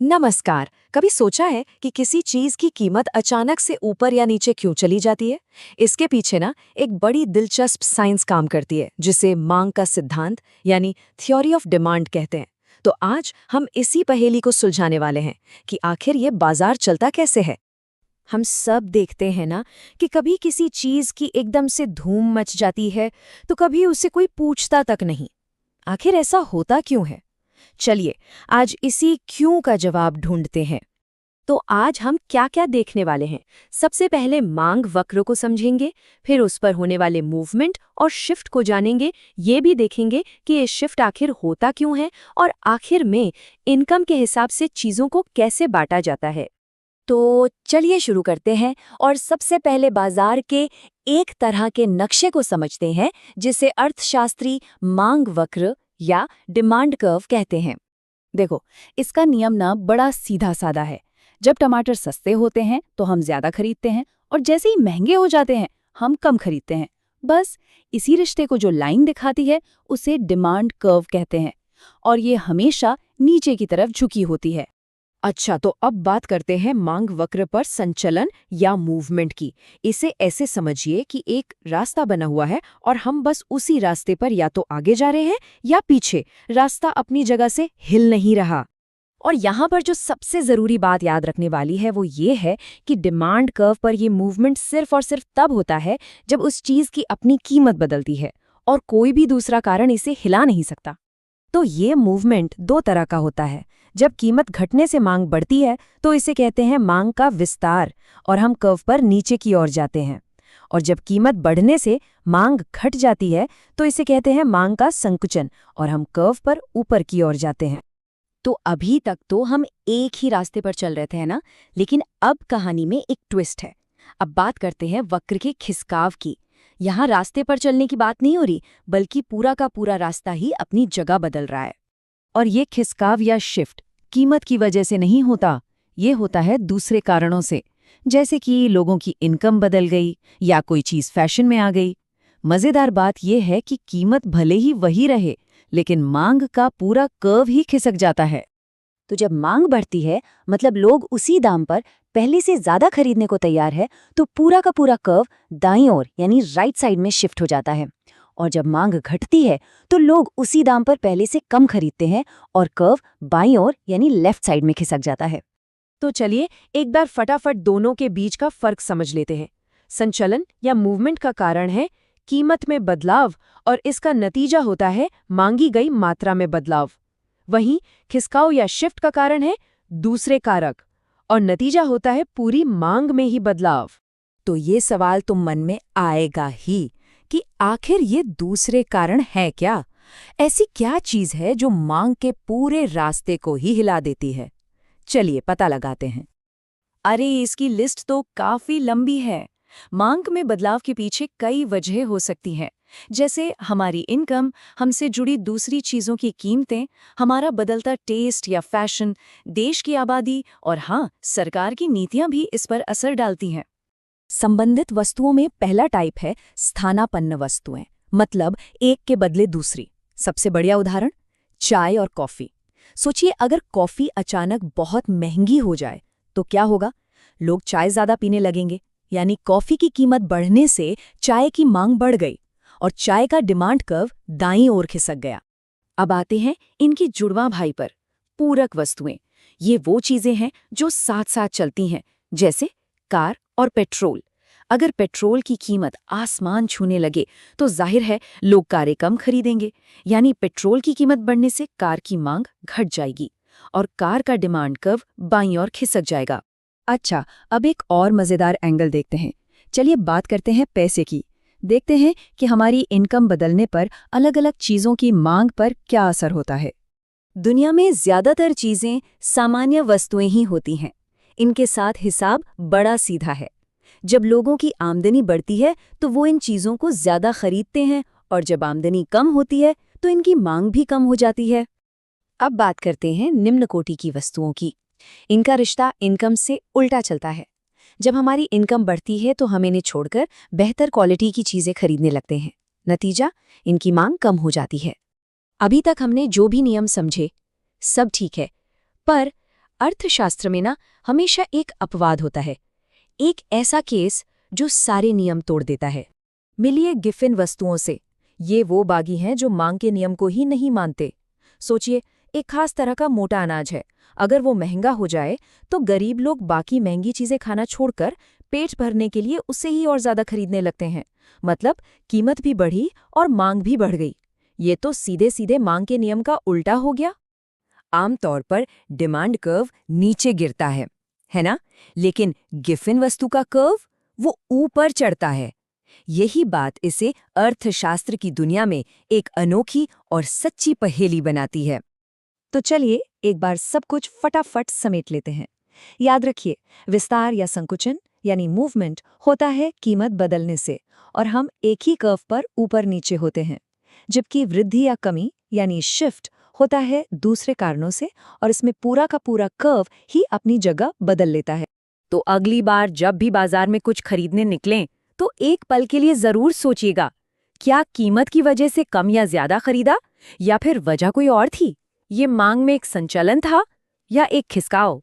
नमस्कार। कभी सोचा है कि किसी चीज की कीमत अचानक से ऊपर या नीचे क्यों चली जाती है? इसके पीछे ना एक बड़ी दिलचस्प साइंस काम करती है, जिसे मांग का सिद्धांत यानी थ्योरी ऑफ डिमांड कहते हैं। तो आज हम इसी पहेली को सुलझाने वाले हैं कि आखिर ये बाजार चलता कैसे है। हम सब देखते हैं ना कि कभी किसी चीज की एकदम से धूम मच जाती है, तो कभी उसे कोई पूछता तक नहीं। आखिर ऐसा होता क्यों है? चलिए आज इसी क्यों का जवाब ढूंढते हैं। तो आज हम क्या क्या देखने वाले हैं? सबसे पहले मांग वक्र को समझेंगे, फिर उस पर होने वाले मूवमेंट और शिफ्ट को जानेंगे। ये भी देखेंगे कि ये शिफ्ट आखिर होता क्यों है, और आखिर में इनकम के हिसाब से चीजों को कैसे बांटा जाता है। तो चलिए शुरू करते हैं और सबसे पहले बाजार के एक तरह के नक्शे को समझते हैं, जिसे अर्थशास्त्री मांग वक्र या डिमांड कर्व कहते हैं। देखो, इसका नियम ना बड़ा सीधा साधा है। जब टमाटर सस्ते होते हैं तो हम ज्यादा खरीदते हैं, और जैसे ही महंगे हो जाते हैं हम कम खरीदते हैं। बस इसी रिश्ते को जो लाइन दिखाती है उसे डिमांड कर्व कहते हैं, और ये हमेशा नीचे की तरफ झुकी होती है। अच्छा, तो अब बात करते हैं मांग वक्र पर संचलन या मूवमेंट की। इसे ऐसे समझिए कि एक रास्ता बना हुआ है और हम बस उसी रास्ते पर या तो आगे जा रहे हैं या पीछे। रास्ता अपनी जगह से हिल नहीं रहा। और यहाँ पर जो सबसे ज़रूरी बात याद रखने वाली है वो ये है कि डिमांड कर्व पर ये मूवमेंट सिर्फ और सिर्फ तब होता है जब उस चीज़ की अपनी कीमत बदलती है, और कोई भी दूसरा कारण इसे हिला नहीं सकता। तो ये मूवमेंट दो तरह का होता है। जब कीमत घटने से मांग बढ़ती है तो इसे कहते हैं मांग का विस्तार, और हम कर्व पर नीचे की ओर जाते हैं। और जब कीमत बढ़ने से मांग घट जाती है तो इसे कहते हैं मांग का संकुचन, और हम कर्व पर ऊपर की ओर जाते हैं। तो अभी तक तो हम एक ही रास्ते पर चल रहे थे, है ना? लेकिन अब कहानी में एक ट्विस्ट है। अब बात करते हैं वक्र के खिसकाव की। यहाँ रास्ते पर चलने की बात नहीं हो रही, बल्कि पूरा का पूरा रास्ता ही अपनी जगह बदल रहा है। और ये खिसकाव या शिफ्ट कीमत की वजह से नहीं होता, ये होता है दूसरे कारणों से, जैसे कि लोगों की इनकम बदल गई या कोई चीज़ फैशन में आ गई। मज़ेदार बात यह है कि कीमत भले ही वही रहे, लेकिन मांग का पूरा कर्व ही खिसक जाता है। तो जब मांग बढ़ती है, मतलब लोग उसी दाम पर पहले से ज़्यादा खरीदने को तैयार है, तो पूरा का पूरा कर्व दाईं ओर यानी राइट साइड में शिफ्ट हो जाता है। और जब मांग घटती है तो लोग उसी दाम पर पहले से कम खरीदते हैं, और कर्व बाईं ओर यानी लेफ्ट साइड में खिसक जाता है। तो चलिए एक बार फटाफट दोनों के बीच का फर्क समझ लेते हैं। संचलन या मूवमेंट का कारण है कीमत में बदलाव, और इसका नतीजा होता है मांगी गई मात्रा में बदलाव। वहीं खिसकाव या शिफ्ट का कारण है दूसरे कारक, और नतीजा होता है पूरी मांग में ही बदलाव। तो ये सवाल तो मन में आएगा ही कि आखिर ये दूसरे कारण है क्या? ऐसी क्या चीज है जो मांग के पूरे रास्ते को ही हिला देती है? चलिए पता लगाते हैं। अरे, इसकी लिस्ट तो काफी लंबी है। मांग में बदलाव के पीछे कई वजह हो सकती हैं, जैसे हमारी इनकम, हमसे जुड़ी दूसरी चीजों की कीमतें, हमारा बदलता टेस्ट या फैशन, देश की आबादी, और हाँ, सरकार की नीतियां भी इस पर असर डालती हैं। संबंधित वस्तुओं में पहला टाइप है स्थानापन्न वस्तुएं, मतलब एक के बदले दूसरी। सबसे बढ़िया उदाहरण चाय और कॉफी। सोचिए, अगर कॉफी अचानक बहुत महंगी हो जाए तो क्या होगा? लोग चाय ज्यादा पीने लगेंगे, यानी कॉफी की कीमत बढ़ने से चाय की मांग बढ़ गई, और चाय का डिमांड कर्व दाईं ओर खिसक गया। अब आते हैं इनकी जुड़वां भाई पर, पूरक वस्तुएं। ये वो चीजें हैं जो साथ साथ चलती हैं, जैसे कार और पेट्रोल। अगर पेट्रोल की कीमत आसमान छूने लगे तो जाहिर है लोग कारें कम खरीदेंगे, यानी पेट्रोल की कीमत बढ़ने से कार की मांग घट जाएगी, और कार का डिमांड कर्व बाईं ओर खिसक जाएगा। अच्छा, अब एक और मजेदार एंगल देखते हैं। चलिए बात करते हैं पैसे की। देखते हैं कि हमारी इनकम बदलने पर अलग अलग चीजों की मांग पर क्या असर होता है। दुनिया में ज्यादातर चीजें सामान्य वस्तुएं ही होती हैं। इनके साथ हिसाब बड़ा सीधा है। जब लोगों की आमदनी बढ़ती है तो वो इन चीजों को ज्यादा खरीदते हैं, और जब आमदनी कम होती है तो इनकी मांग भी कम हो जाती है। अब बात करते हैं निम्न कोटि की वस्तुओं की। इनका रिश्ता इनकम से उल्टा चलता है। जब हमारी इनकम बढ़ती है तो हम इन्हें छोड़कर बेहतर क्वालिटी की चीजें खरीदने लगते हैं। नतीजा, इनकी मांग कम हो जाती है। अभी तक हमने जो भी नियम समझे सब ठीक है, पर अर्थशास्त्र में ना हमेशा एक अपवाद होता है, एक ऐसा केस जो सारे नियम तोड़ देता है। मिलिए गिफिन वस्तुओं से। ये वो बागी हैं जो मांग के नियम को ही नहीं मानते। सोचिए, एक खास तरह का मोटा अनाज है। अगर वो महंगा हो जाए तो गरीब लोग बाकी महंगी चीजें खाना छोड़कर पेट भरने के लिए उससे ही और ज्यादा खरीदने लगते हैं। मतलब कीमत भी बढ़ी और मांग भी बढ़ गई। ये तो सीधे सीधे मांग के नियम का उल्टा हो गया। आमतौर पर डिमांड कर्व नीचे गिरता है ना? लेकिन गिफिन वस्तु का कर्व वो ऊपर चढ़ता है। यही बात इसे अर्थशास्त्र की दुनिया में एक अनोखी और सच्ची पहेली बनाती है। तो चलिए एक बार सब कुछ फटाफट समेट लेते हैं। याद रखिए, विस्तार या संकुचन यानी मूवमेंट होता है कीमत बदलने से, और हम एक ही कर्व पर ऊपर नीचे होते हैं। जबकि वृद्धि या कमी यानी शिफ्ट होता है दूसरे कारणों से, और इसमें पूरा का पूरा कर्व ही अपनी जगह बदल लेता है। तो अगली बार जब भी बाजार में कुछ खरीदने निकलें तो एक पल के लिए जरूर सोचिएगा, क्या कीमत की वजह से कम या ज्यादा खरीदा, या फिर वजह कोई और थी? ये मांग में एक संचलन था या एक खिसकाव?